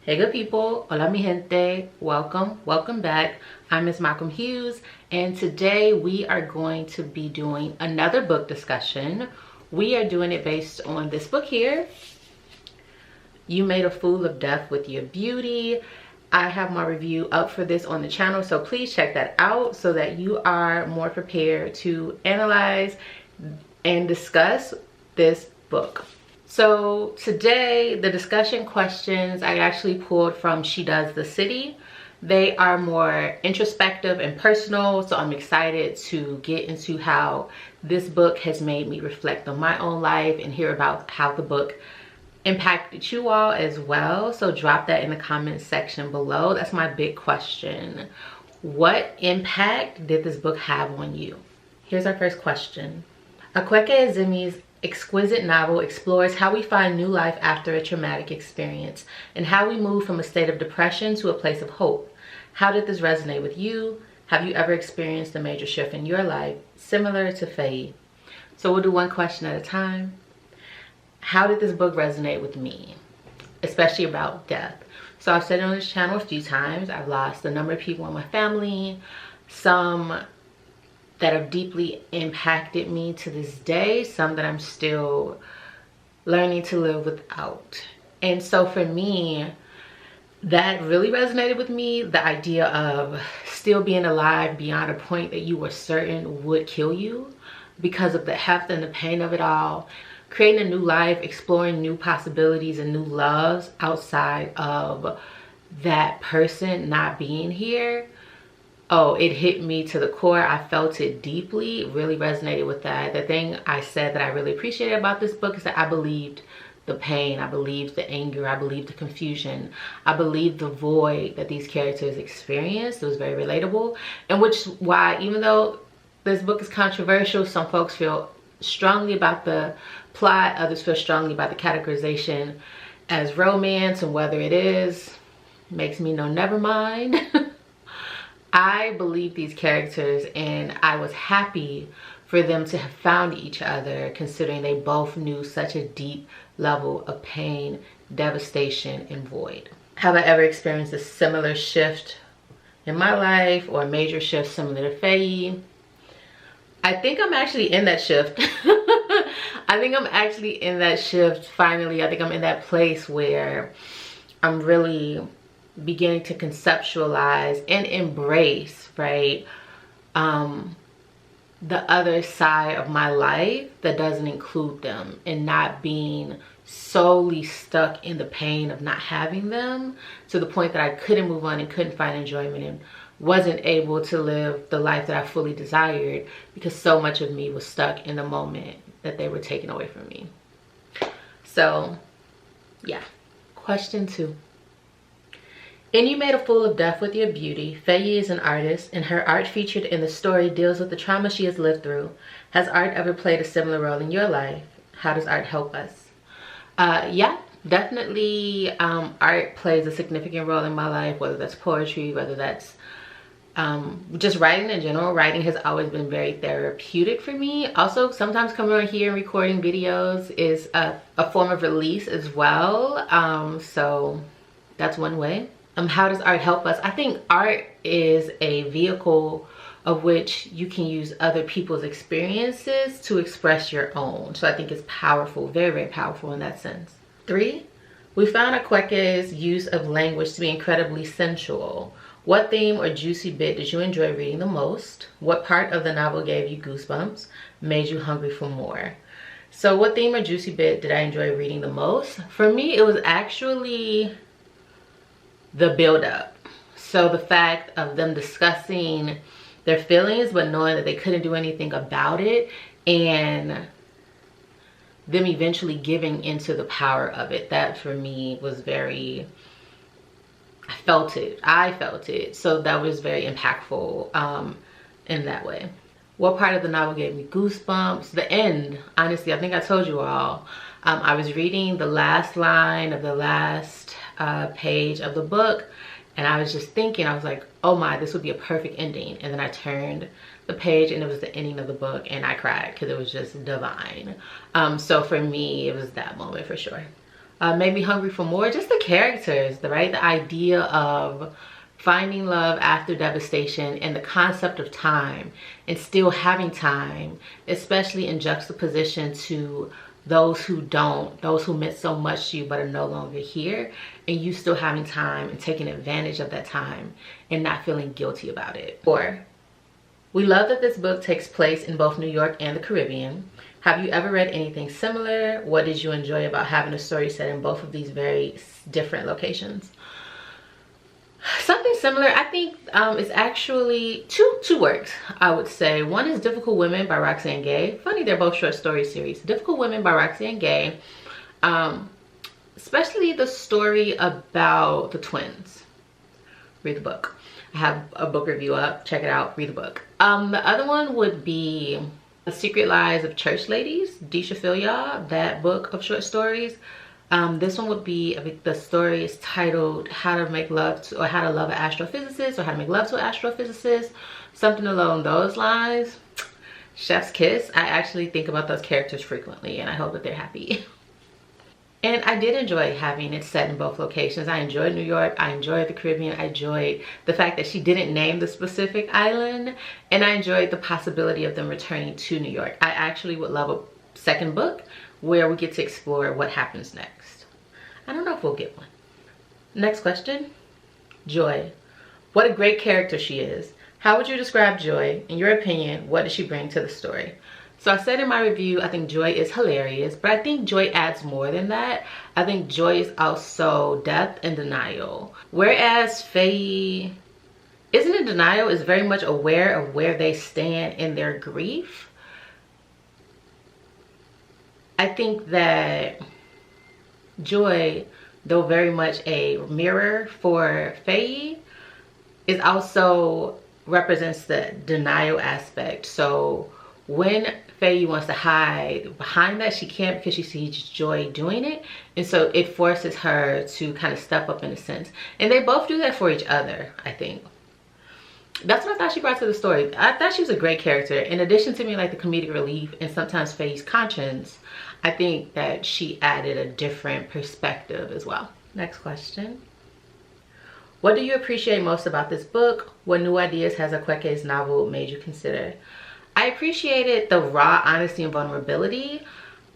Hey good people, hola mi gente, welcome back. I'm MsMalcolmHughes, and today we are going to be doing another book discussion. We are doing it based on this book here, You Made a Fool of Death with Your Beauty. I have my review up for this on the channel, so please check that out so that you are more prepared to analyze and discuss this book. So today, the discussion questions I actually pulled from She Does the City. They are more introspective and personal, so I'm excited to get into how this book has made me reflect on my own life and hear about how the book impacted you all as well. So drop that in the comment section below. That's my big question. What impact did this book have on you? Here's our first question. Akwaeke Emezi exquisite novel explores how we find new life after a traumatic experience and how we move from a state of depression to a place of hope. How did this resonate with you? Have you ever experienced a major shift in your life similar to Faye? So we'll do one question at a time. How did this book resonate with me, especially about death? So I've said it on this channel a few times. I've lost a number of people in my family, some that have deeply impacted me to this day, some that I'm still learning to live without. And so for me, that really resonated with me, the idea of still being alive beyond a point that you were certain would kill you because of the heft and the pain of it all. Creating a new life, exploring new possibilities and new loves outside of that person not being here. Oh, it hit me to the core. I felt it deeply, really resonated with that. The thing I said that I really appreciated about this book is that I believed the pain, I believed the anger, I believed the confusion, I believed the void that these characters experienced. It was very relatable, and which is why, even though this book is controversial, some folks feel strongly about the plot, others feel strongly about the categorization as romance, and whether it is makes me know never mind. I believe these characters, and I was happy for them to have found each other, considering they both knew such a deep level of pain, devastation, and void. Have I ever experienced a similar shift in my life, or a major shift similar to Faye? I think I'm actually in that shift. I think I'm actually in that shift finally. I think I'm in that place where I'm really beginning to conceptualize and embrace, right, the other side of my life that doesn't include them, and not being solely stuck in the pain of not having them to the point that I couldn't move on and couldn't find enjoyment and wasn't able to live the life that I fully desired because so much of me was stuck in the moment that they were taken away from me. So yeah. Question 2. In You Made a Fool of Death with Your Beauty, Faye is an artist, and her art featured in the story deals with the trauma she has lived through. Has art ever played a similar role in your life? How does art help us? Yeah, definitely art plays a significant role in my life, whether that's poetry, whether that's just writing in general. Writing has always been very therapeutic for me. Also, sometimes coming on here and recording videos is a form of release as well. So that's one way. How does art help us? I think art is a vehicle of which you can use other people's experiences to express your own. So I think it's powerful, very, very powerful in that sense. 3, we found Akwaeke's use of language to be incredibly sensual. What theme or juicy bit did you enjoy reading the most? What part of the novel gave you goosebumps, made you hungry for more? So what theme or juicy bit did I enjoy reading the most? For me, it was actually the build-up. So the fact of them discussing their feelings but knowing that they couldn't do anything about it, and them eventually giving into the power of it. That for me was very, I felt it. So that was very impactful in that way. What part of the novel gave me goosebumps? The end. Honestly, I think I told you all. I was reading the last line of the last page of the book, and I was just thinking, I was like, oh my, this would be a perfect ending. And then I turned the page and it was the ending of the book, and I cried because it was just divine. So for me, it was that moment for sure. made me hungry for more. Just the characters, right? The idea of finding love after devastation and the concept of time and still having time, especially in juxtaposition to those who don't, those who meant so much to you but are no longer here, and you still having time and taking advantage of that time and not feeling guilty about it. 4, we love that this book takes place in both New York and the Caribbean. Have you ever read anything similar? What did you enjoy about having a story set in both of these very different locations? Something similar, I think, is actually two works, I would say. One is Difficult Women by Roxane Gay. Funny, they're both short story series. Difficult Women by Roxane Gay. Especially the story about the twins. Read the book. I have a book review up. Check it out. Read the book. The other one would be The Secret Lives of Church Ladies. Deisha Philyaw, that book of short stories. This one would be, the story is titled How to Make Love to, or How to Love an Astrophysicist, or How to Make Love to an Astrophysicist, something along those lines. Chef's kiss. I actually think about those characters frequently, and I hope that they're happy. And I did enjoy having it set in both locations. I enjoyed New York, I enjoyed the Caribbean, I enjoyed the fact that she didn't name the specific island, and I enjoyed the possibility of them returning to New York. I actually would love a second book where we get to explore what happens next. I don't know if we'll get one. Next question. Joy. What a great character she is. How would you describe Joy? In your opinion, what does she bring to the story? So I said in my review, I think Joy is hilarious, but I think Joy adds more than that. I think Joy is also depth and denial. Whereas Faye isn't in denial, is very much aware of where they stand in their grief. I think that Joy, though very much a mirror for Faye, is also represents the denial aspect. So when Faye wants to hide behind that, she can't, because she sees Joy doing it, and so it forces her to kind of step up in a sense. And they both do that for each other, I think. That's what I thought she brought to the story. I thought she was a great character. In addition to being like the comedic relief and sometimes Faye's conscience, I think that she added a different perspective as well. Next question. What do you appreciate most about this book? What new ideas has Akwaeke's novel made you consider? I appreciated the raw honesty and vulnerability.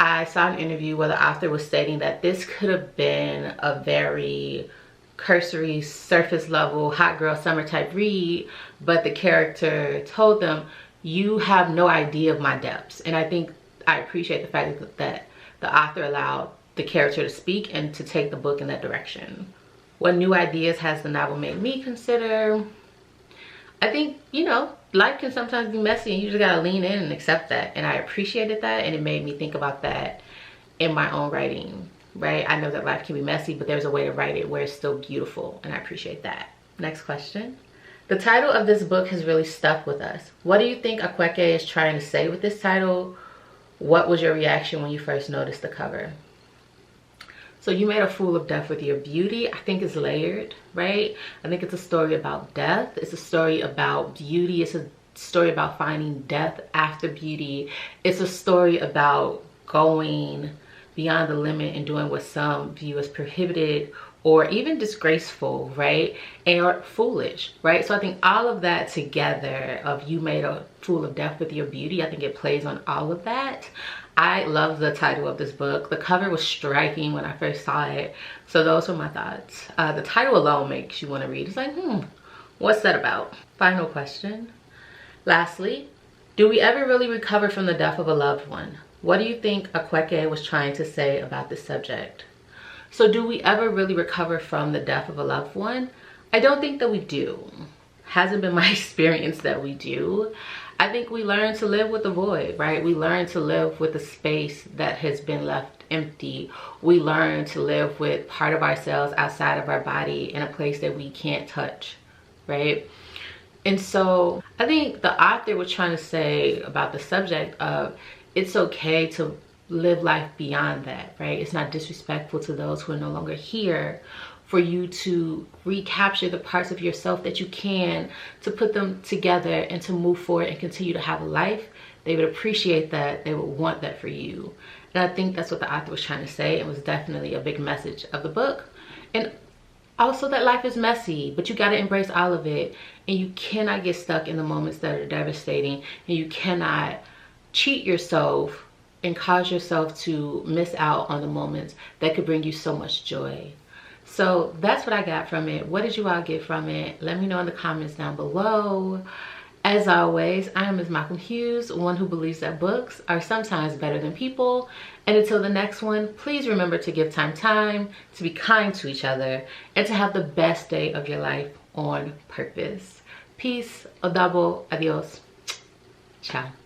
I saw an interview where the author was stating that this could have been a very cursory, surface level, hot girl summer type read, but the character told them, you have no idea of my depths. And I think I appreciate the fact that the author allowed the character to speak and to take the book in that direction. What new ideas has the novel made me consider? I think, you know, life can sometimes be messy and you just gotta lean in and accept that. And I appreciated that, and it made me think about that in my own writing, right? I know that life can be messy, but there's a way to write it where it's still beautiful, and I appreciate that. Next question. The title of this book has really stuck with us. What do you think Akwaeke is trying to say with this title? What was your reaction when you first noticed the cover? So you made a fool of death with your beauty. I think it's layered, right? I think it's a story about death. It's a story about beauty. It's a story about finding death after beauty. It's a story about going beyond the limit and doing what some view as prohibited or even disgraceful, right? Or foolish, right? So I think all of that together of you made a fool of death with your beauty, I think it plays on all of that. I love the title of this book. The cover was striking when I first saw it. So those were my thoughts. The title alone makes you want to read. It's like, what's that about? Final question. Lastly, do we ever really recover from the death of a loved one? What do you think Akwaeke was trying to say about this subject? So do we ever really recover from the death of a loved one? I don't think that we do. Hasn't been my experience that we do. I think we learn to live with the void, right? We learn to live with the space that has been left empty. We learn to live with part of ourselves outside of our body in a place that we can't touch, right? And so I think the author was trying to say about the subject of it's okay to live life beyond that, right? It's not disrespectful to those who are no longer here for you to recapture the parts of yourself that you can, to put them together and to move forward and continue to have a life. They would appreciate that. They would want that for you. And I think that's what the author was trying to say. It was definitely a big message of the book. And also that life is messy, but you got to embrace all of it. And you cannot get stuck in the moments that are devastating. And you cannot cheat yourself and cause yourself to miss out on the moments that could bring you so much joy. So that's what I got from it. What did you all get from it? Let me know in the comments down below. As always, I am MsMalcolmHughes, one who believes that books are sometimes better than people. And until the next one, please remember to give time, to be kind to each other, and to have the best day of your life on purpose. Peace, odabo, adios, ciao.